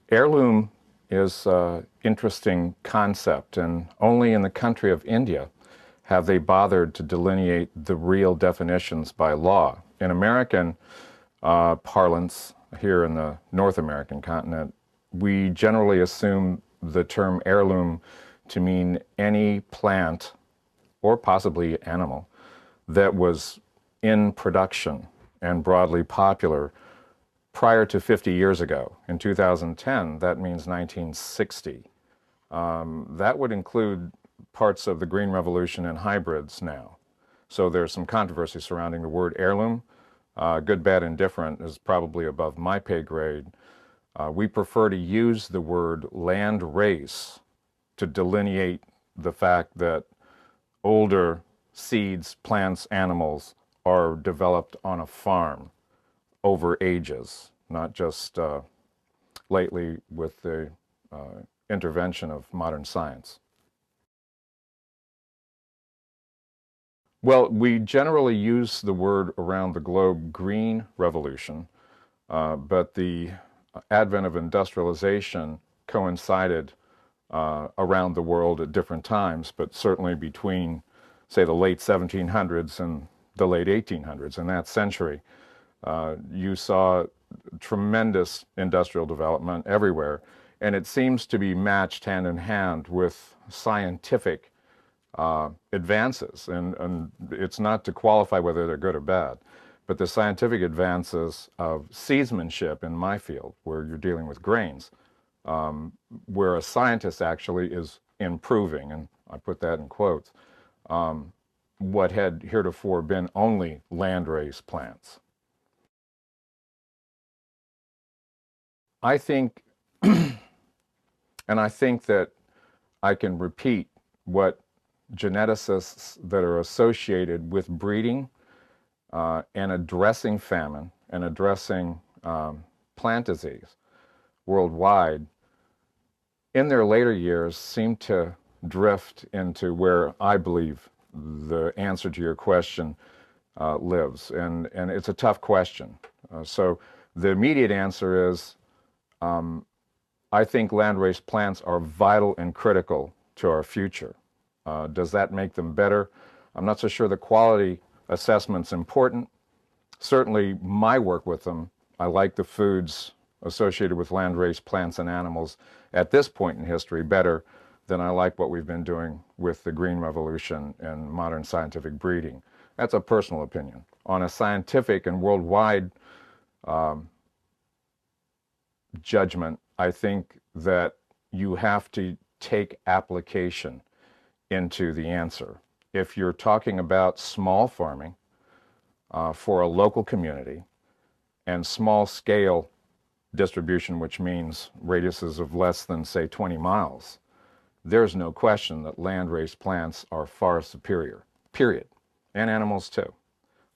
Heirloom is an interesting concept, and only in the country of India have they bothered to delineate the real definitions by law. In American parlance, here in the North American continent, we generally assume the term heirloom to mean any plant or possibly animal that was in production and broadly popular prior to 50 years ago. In 2010, that means 1960. That would include parts of the Green Revolution and hybrids now. So there's some controversy surrounding the word heirloom. Good, bad, indifferent is probably above my pay grade. We prefer to use the word land race to delineate the fact that older seeds, plants, animals are developed on a farm over ages, not just lately with the intervention of modern science. Well, we generally use the word around the globe green revolution, but the advent of industrialization coincided around the world at different times, but certainly between, say, the late 1700s and the late 1800s. In that century, you saw tremendous industrial development everywhere, and it seems to be matched hand in hand with scientific advances. And it's not to qualify whether they're good or bad, but the scientific advances of seedsmanship in my field, where you're dealing with grains, where a scientist actually is improving, and I put that in quotes, what had heretofore been only landrace plants. I think, and I think that I can repeat what geneticists that are associated with breeding and addressing famine and addressing plant disease worldwide in their later years seem to drift into where I believe the answer to your question lives. And it's a tough question. So the immediate answer is I think landrace plants are vital and critical to our future. Does that make them better? I'm not so sure the quality assessment's important. Certainly my work with them, I like the foods associated with landrace plants and animals at this point in history better than I like what we've been doing with the Green Revolution and modern scientific breeding. That's a personal opinion. On a scientific and worldwide judgment, I think that you have to take application into the answer. If you're talking about small farming for a local community and small scale distribution, which means radiuses of less than, say, 20 miles, there's no question that landrace plants are far superior, period. And animals too.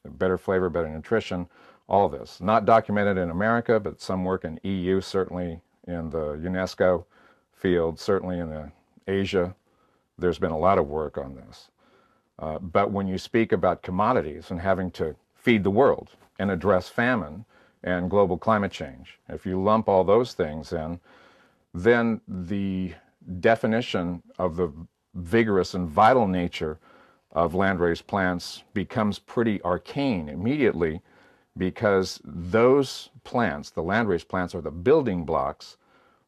Better flavor, better nutrition, all this. Not documented in America, but some work in EU, certainly in the UNESCO field, certainly in the Asia. There's been a lot of work on this. But when you speak about commodities and having to feed the world and address famine and global climate change, if you lump all those things in, then the definition of the vigorous and vital nature of landrace plants becomes pretty arcane immediately, because those plants, the landrace plants, are the building blocks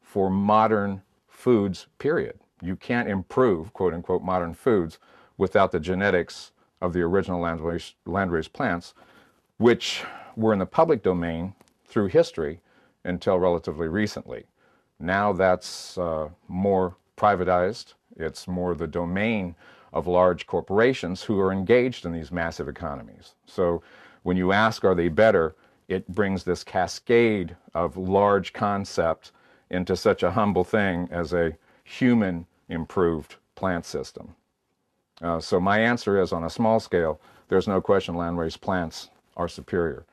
for modern foods, period. You can't improve, quote unquote, modern foods without the genetics of the original landrace plants, which were in the public domain through history until relatively recently. Now that's more privatized. It's more the domain of large corporations who are engaged in these massive economies. So when you ask, are they better, it brings this cascade of large concept into such a humble thing as a human improved plant system. So my answer is, on a small scale, there's no question landrace plants are superior.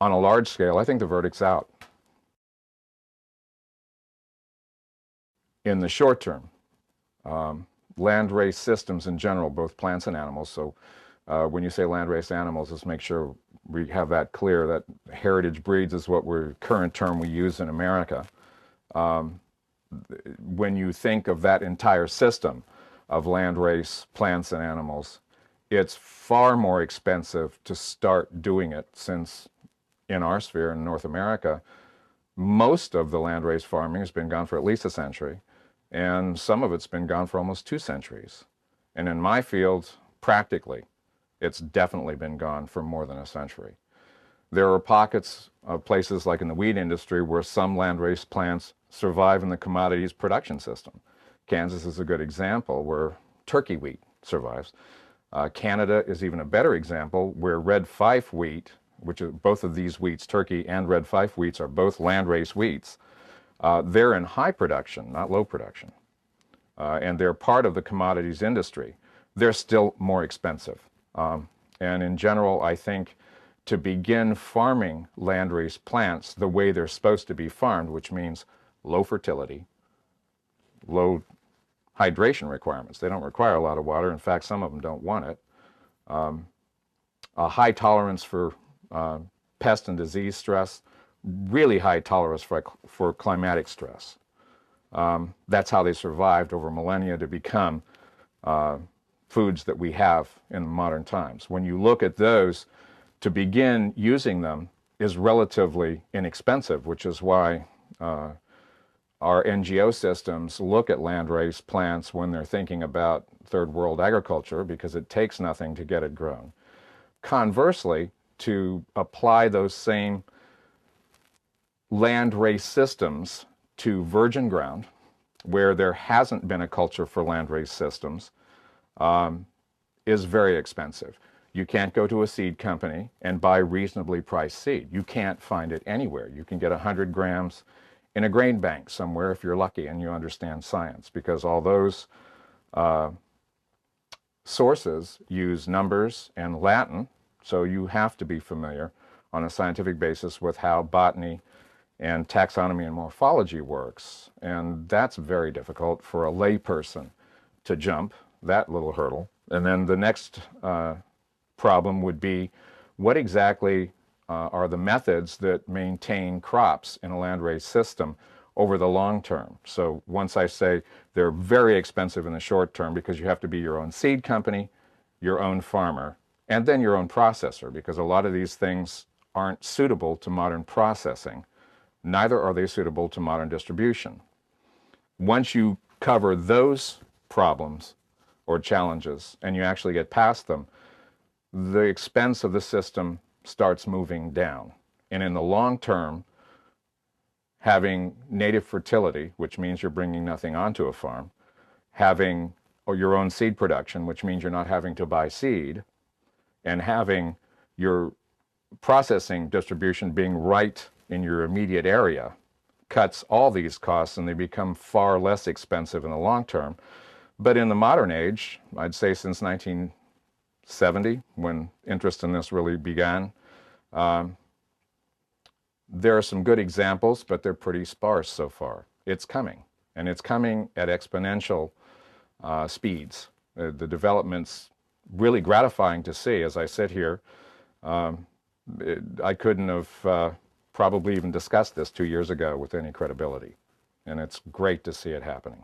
On a large scale, I think the verdict's out. In the short term, landrace systems in general, both plants and animals, so when you say landrace animals, let's make sure we have that clear, that heritage breeds is what current term we use in America. when you think of that entire system of landrace plants and animals, it's far more expensive to start doing it, since in our sphere in North America, most of the landrace farming has been gone for at least a century, and some of it's been gone for almost 2 centuries. And in my field, practically, it's definitely been gone for more than a century. There are pockets of places like in the wheat industry where some landrace plants survive in the commodities production system. Kansas is a good example where turkey wheat survives. Canada is even a better example where red fife wheat, which is both of these wheats, turkey and red fife wheats, are both landrace wheats. They're in high production, not low production. And they're part of the commodities industry. They're still more expensive. And in general, I think to begin farming landrace plants the way they're supposed to be farmed, which means low fertility, low hydration requirements. They don't require a lot of water. In fact, some of them don't want it. A high tolerance for pest and disease stress, really high tolerance for climatic stress. That's how they survived over millennia to become foods that we have in modern times. When you look at those, to begin using them is relatively inexpensive, which is why our NGO systems look at landrace plants when they're thinking about third world agriculture, because it takes nothing to get it grown. Conversely, to apply those same landrace systems to virgin ground, where there hasn't been a culture for landrace systems, is very expensive. You can't go to a seed company and buy reasonably priced seed. You can't find it anywhere. You can get 100 grams in a grain bank somewhere if you're lucky and you understand science, because all those sources use numbers and Latin, so you have to be familiar on a scientific basis with how botany and taxonomy and morphology works. And that's very difficult for a layperson to jump that little hurdle. And then the next problem would be, what exactly are the methods that maintain crops in a landrace system over the long term? So once I say they're very expensive in the short term, because you have to be your own seed company, your own farmer, and then your own processor, because a lot of these things aren't suitable to modern processing. Neither are they suitable to modern distribution. Once you cover those problems or challenges and you actually get past them, the expense of the system starts moving down. And in the long term, having native fertility, which means you're bringing nothing onto a farm, having your own seed production, which means you're not having to buy seed, and having your processing distribution being right in your immediate area, cuts all these costs, and they become far less expensive in the long term. But in the modern age, I'd say since 1970, when interest in this really began, there are some good examples, but they're pretty sparse so far. It's coming, and it's coming at exponential speeds. The development's really gratifying to see. As I sit here, I couldn't have probably even discussed this 2 years ago with any credibility, and it's great to see it happening.